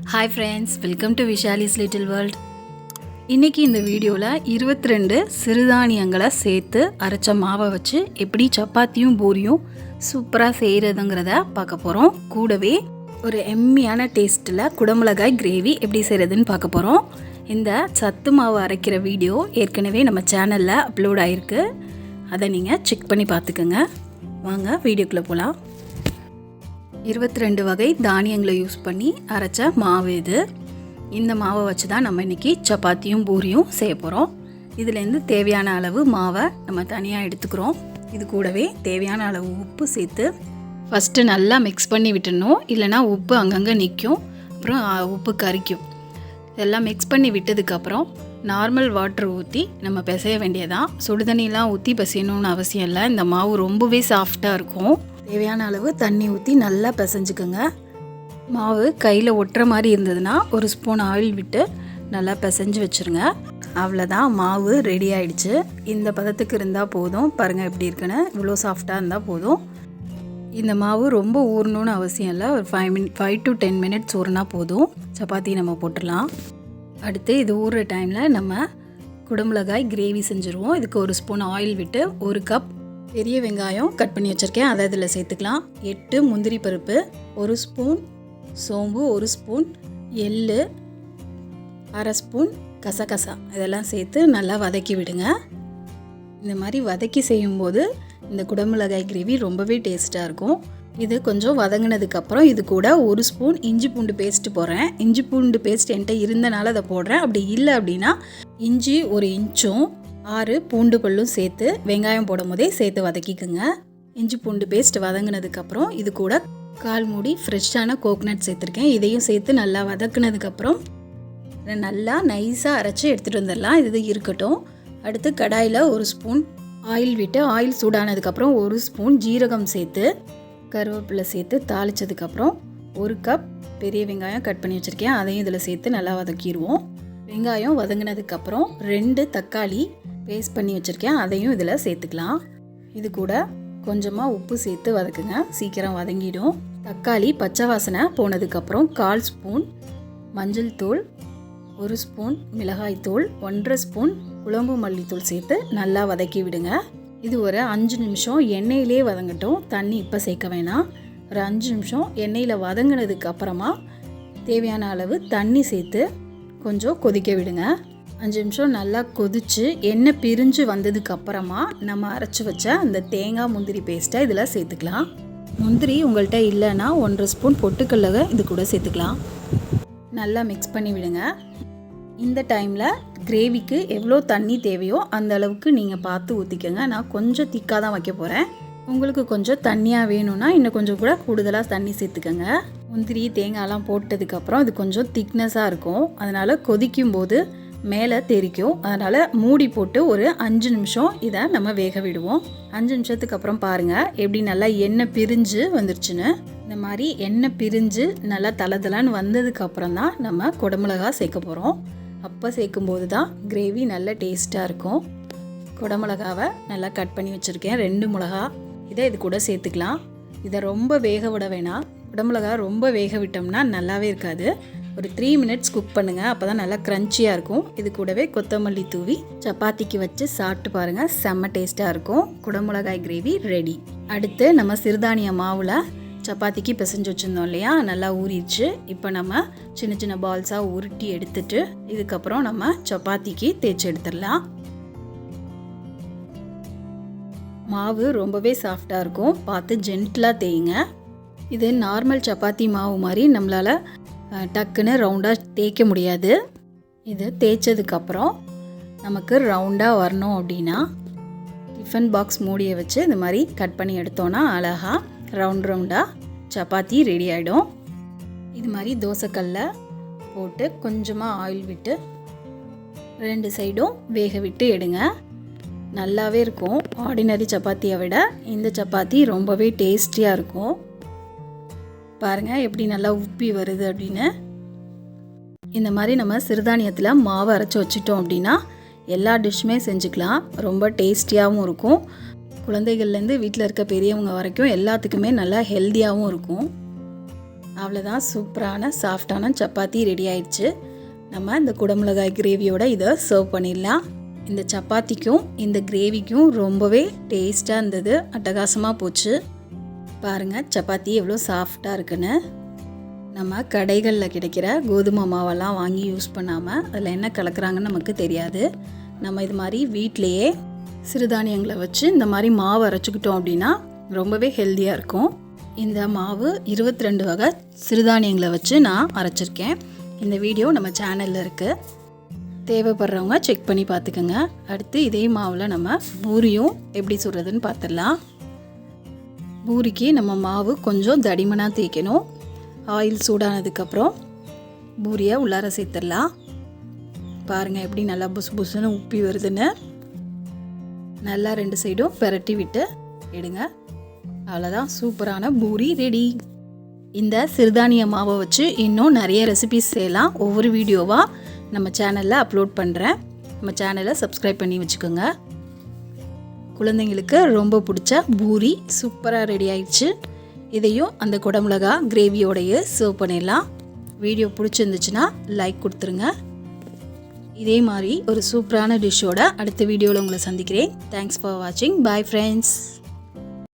Hi friends, welcome to Vishali's little world. இன்றைக்கி இந்த வீடியோவில் 22 சிறுதானியங்களை சேர்த்து அரைச்ச மாவை வச்சு எப்படி சப்பாத்தியும் பூரியும் சூப்பராக செய்கிறதுங்கிறத பார்க்க போகிறோம். கூடவே ஒரு எம்மியான டேஸ்ட்டில் குடமிளகாய் கிரேவி எப்படி செய்கிறதுன்னு பார்க்க போகிறோம். இந்த சத்து மாவு அரைக்கிற வீடியோ ஏற்கனவே நம்ம சேனலில் அப்லோட் ஆகிருக்கு. அதை நீங்கள் செக் பண்ணி பார்த்துக்கோங்க. வாங்க வீடியோக்குள்ளே போகலாம். 22 வகை தானியங்களை யூஸ் பண்ணி அரைச்ச மாவு இது. இந்த மாவை வச்சு தான் நம்ம இன்றைக்கி சப்பாத்தியும் பூரியும் செய்ய போகிறோம். இதுலேருந்து தேவையான அளவு மாவை நம்ம தனியாக எடுத்துக்கிறோம். இது கூடவே தேவையான அளவு உப்பு சேர்த்து ஃபஸ்ட்டு நல்லா மிக்ஸ் பண்ணி விட்டுடணும். இல்லைனா உப்பு அங்கங்கே நிற்கும், அப்புறம் உப்பு கரிக்கும். இதெல்லாம் மிக்ஸ் பண்ணி விட்டதுக்கப்புறம் நார்மல் வாட்டர் ஊற்றி நம்ம பிசைய வேண்டியதான். சுடுதண்ணிலாம் ஊற்றி பிசையணும்னு அவசியம் இல்லை. இந்த மாவு ரொம்பவே சாஃப்டாக இருக்கும். தேவையான அளவு தண்ணி ஊற்றி நல்லா பிசைஞ்சுக்குங்க. மாவு கையில் ஒட்டுற மாதிரி இருந்ததுன்னா ஒரு ஸ்பூன் ஆயில் விட்டு நல்லா பிசைஞ்சு வச்சுருங்க. அவ்வளோதான், மாவு ரெடி ஆகிடுச்சு. இந்த பதத்துக்கு இருந்தால் போதும். பாருங்கள் எப்படி இருக்குன்னு. இவ்வளோ சாஃப்டாக இருந்தால் போதும். இந்த மாவு ரொம்ப ஊறணும்னு அவசியம் இல்லை. ஒரு 5 to 10 மினிட்ஸ் ஊறினா போதும். சப்பாத்தி நம்ம போட்டுடலாம். அடுத்து இது ஊறுற டைமில் நம்ம குடமிளகாய் கிரேவி செஞ்சுருவோம். இதுக்கு ஒரு ஸ்பூன் ஆயில் விட்டு 1 கப் பெரிய வெங்காயம் கட் பண்ணி வச்சுருக்கேன், அதை இதில் சேர்த்துக்கலாம். 8 முந்திரி பருப்பு, 1 ஸ்பூன் சோம்பு, 1 ஸ்பூன் எள்ளு, 1/2 ஸ்பூன் கசகசா, இதெல்லாம் சேர்த்து நல்லா வதக்கி விடுங்க. இந்த மாதிரி வதக்கி செய்யும்போது இந்த குடமிளகாய் கிரேவி ரொம்பவே டேஸ்ட்டாக இருக்கும். இது கொஞ்சம் வதங்கினதுக்கப்புறம் இது கூட 1 ஸ்பூன் இஞ்சி பூண்டு பேஸ்ட்டு போடுறேன். இஞ்சி பூண்டு பேஸ்ட் என்கிட்ட இருந்தனால அதை போடுறேன். அப்படி இல்லை அப்படின்னா இஞ்சி 1 இன்ச்சும் 6 பூண்டு பல்லும் சேர்த்து வெங்காயம் போடும் போதே சேர்த்து வதக்கிக்குங்க. இஞ்சி பூண்டு பேஸ்ட் வதங்கினதுக்கப்புறம் இது கூட 1/4 மூடி ஃப்ரெஷ்ஷான கோகனட் சேர்த்துருக்கேன். இதையும் சேர்த்து நல்லா வதக்குனதுக்கப்புறம் நல்லா நைஸாக அரைச்சி எடுத்துகிட்டு வந்துடலாம். இது இருக்கட்டும். அடுத்து கடாயில் 1 ஸ்பூன் ஆயில் விட்டு ஆயில் சூடானதுக்கப்புறம் 1 ஸ்பூன் ஜீரகம் சேர்த்து கருவேப்பிலை சேர்த்து தாளித்ததுக்கப்புறம் 1 கப் பெரிய வெங்காயம் கட் பண்ணி வச்சுருக்கேன், அதையும் இதில் சேர்த்து நல்லா வதக்கிடுவோம். வெங்காயம் வதங்கினதுக்கப்புறம் 2 தக்காளி பேஸ்ட் பண்ணி வச்சுருக்கேன், அதையும் இதில் சேர்த்துக்கலாம். இது கூட கொஞ்சமாக உப்பு சேர்த்து வதக்குங்க, சீக்கிரம் வதங்கிடும். தக்காளி பச்சை வாசனை போனதுக்கப்புறம் 1/4 ஸ்பூன் மஞ்சள் தூள், 1 ஸ்பூன் மிளகாய் தூள், 1/2 ஸ்பூன் குழம்பு மல்லித்தூள் சேர்த்து நல்லா வதக்கி விடுங்க. இது ஒரு 5 நிமிஷம் எண்ணெயிலே வதங்கட்டும். தண்ணி இப்போ சேர்க்க வேணாம். ஒரு 5 நிமிஷம் எண்ணெயில் வதங்கினதுக்கு அப்புறமா தேவையான அளவு தண்ணி சேர்த்து கொஞ்சம் கொதிக்க விடுங்க. 5 நிமிஷம் நல்லா கொதித்து எண்ணெய் பிரிஞ்சு வந்ததுக்கு அப்புறமா நம்ம அரைச்சி வச்ச அந்த தேங்காய் முந்திரி பேஸ்ட்டை இதில் சேர்த்துக்கலாம். முந்திரி உங்கள்கிட்ட இல்லைன்னா 1/2 ஸ்பூன் பொட்டுக்கல்லை இது கூட சேர்த்துக்கலாம். நல்லா மிக்ஸ் பண்ணி விடுங்க. இந்த டைமில் கிரேவிக்கு எவ்வளோ தண்ணி தேவையோ அந்த அளவுக்கு நீங்கள் பார்த்து ஊற்றிக்கோங்க. நான் கொஞ்சம் திக்காக தான் வைக்க போகிறேன். உங்களுக்கு கொஞ்சம் தண்ணியாக வேணும்னா இன்னும் கொஞ்சம் கூட கூடுதலாக தண்ணி சேர்த்துக்கோங்க. முந்திரி தேங்காயெல்லாம் போட்டதுக்கப்புறம் இது கொஞ்சம் திக்னஸாக இருக்கும், அதனால் கொதிக்கும் போது மேலே தெரிக்கும். அதனால் மூடி போட்டு ஒரு 5 நிமிஷம் இதை நம்ம வேக விடுவோம். 5 நிமிஷத்துக்கு அப்புறம் பாருங்கள் எப்படி நல்லா எண்ணெய் பிரிஞ்சு வந்துருச்சுன்னு. இந்த மாதிரி எண்ணெய் பிரிஞ்சு நல்லா தளதலான்னு வந்ததுக்கப்புறம் தான் நம்ம குடமிளகா சேர்க்க போகிறோம். அப்போ சேர்க்கும்போது தான் கிரேவி நல்ல டேஸ்ட்டாக இருக்கும். குடமிளகாவை நல்லா கட் பண்ணி வச்சுருக்கேன், 2 மிளகா. இதை இது கூட சேர்த்துக்கலாம். இதை ரொம்ப வேக விட வேணாம். குடமிளகா ரொம்ப வேக விட்டோம்னா நல்லாவே இருக்காது. ஒரு 3 மினிட்ஸ் குக் பண்ணுங்கள், அப்போ தான் நல்லா க்ரன்ச்சியாக இருக்கும். இது கூடவே கொத்தமல்லி தூவி சப்பாத்திக்கு வச்சு சாப்பிட்டு பாருங்கள், செம்ம டேஸ்ட்டாக இருக்கும். குடமிளகாய் கிரேவி ரெடி. அடுத்து நம்ம சிறுதானிய மாவில் சப்பாத்திக்கு பிசைஞ்சு வச்சுருந்தோம் இல்லையா, நல்லா ஊறிடுச்சு. இப்போ நம்ம சின்ன சின்ன பால்ஸாக உருட்டி எடுத்துட்டு இதுக்கப்புறம் நம்ம சப்பாத்திக்கு தேய்ச்சி எடுத்துடலாம். மாவு ரொம்பவே சாஃப்டாக இருக்கும், பார்த்து ஜென்டிலாக தேய்ங்க. இது நார்மல் சப்பாத்தி மாவு மாதிரி நம்மளால் டக்குன்னு ரவுண்டாக தேய்க்க முடியாது. இது தேய்ச்சதுக்கப்புறம் நமக்கு ரவுண்டாக வரணும் அப்படின்னா டிஃபன் பாக்ஸ் மூடியை வச்சு இந்த மாதிரி கட் பண்ணி எடுத்தோன்னா அழகாக ரவுண்டாக சப்பாத்தி ரெடி ஆகிடும். இது மாதிரி தோசைக்கல்லில் போட்டு கொஞ்சமாக ஆயில் விட்டு 2 சைடும் வேக விட்டு எடுங்க. நல்லாவே இருக்கும். ஆர்டினரி சப்பாத்தியை விட இந்த சப்பாத்தி ரொம்பவே டேஸ்டியாக இருக்கும். பாருங்கள் எப்படி நல்லா உப்பி வருது அப்படின்னு. இந்த மாதிரி நம்ம சிறுதானியத்தில் மாவு அரைச்சி வச்சிட்டோம் அப்படின்னா எல்லா டிஷ்ஷுமே செஞ்சுக்கலாம். ரொம்ப டேஸ்டியாகவும் இருக்கும். குழந்தைகள்லேருந்து வீட்டில் இருக்க பெரியவங்க வரைக்கும் எல்லாத்துக்குமே நல்லா ஹெல்த்தியாகவும் இருக்கும். அவ்வளோதான், சூப்பரான சாஃப்டான சப்பாத்தி ரெடி ஆயிடுச்சு. நம்ம இந்த குடமிளகாய் கிரேவியோட இதை சர்வ் பண்ணிடலாம். இந்த சப்பாத்திக்கும் இந்த கிரேவிக்கும் ரொம்பவே டேஸ்ட்டாக இருந்தது, அட்டகாசமாக போச்சு. பாருங்கள் சப்பாத்தி எவ்வளோ சாஃப்டாக இருக்குன்னு. நம்ம கடைகளில் கிடைக்கிற கோதுமை மாவெல்லாம் வாங்கி யூஸ் பண்ணாமல் அதில் என்ன கலக்குறாங்கன்னு நமக்கு தெரியாது. நம்ம இது மாதிரி வீட்டிலையே சிறுதானியங்களை வச்சு இந்த மாதிரி மாவு அரைச்சிக்கிட்டோம் அப்படின்னா ரொம்பவே ஹெல்த்தியாக இருக்கும். இந்த மாவு 22 வகை சிறுதானியங்களை வச்சு நான் அரைச்சிருக்கேன். இந்த வீடியோ நம்ம சேனலில் இருக்குது, தேவைப்படுறவங்க செக் பண்ணி பார்த்துக்கோங்க. அடுத்து இதே மாவில் நம்ம பூரியும் எப்படி சுடுறதுன்னு பார்த்துடலாம். பூரிக்கு நம்ம மாவு கொஞ்சம் தடிமனாக தேய்க்கணும். ஆயில் சூடானதுக்கப்புறம் பூரியை உள்ளார சேர்த்துடலாம். பாருங்கள் எப்படி நல்லா புசு புசுன்னு உப்பி வருதுன்னு. நல்லா 2 சைடும் பெரட்டி விட்டு எடுங்க. அவ்வளோதான், சூப்பரான பூரி ரெடி. இந்த சிறுதானிய மாவை வச்சு இன்னும் நிறைய ரெசிபிஸ் செய்யலாம். ஒவ்வொரு வீடியோவாக நம்ம சேனலில் அப்லோட் பண்ணுறேன். நம்ம சேனலை சப்ஸ்கிரைப் பண்ணி வச்சுக்கோங்க. குழந்தைங்களுக்கு ரொம்ப பிடிச்ச பூரி சூப்பராக ரெடி ஆயிடுச்சு. இதையும் அந்த குடமிளகா கிரேவியோடையே சர்வ் பண்ணிடலாம். வீடியோ பிடிச்சிருந்துச்சுன்னா லைக் கொடுத்துருங்க. இதே மாதிரி ஒரு சூப்பரான டிஷ்ஷோட அடுத்த வீடியோவில் உங்களை சந்திக்கிறேன். தேங்க்ஸ் ஃபார் வாட்சிங். Bye friends.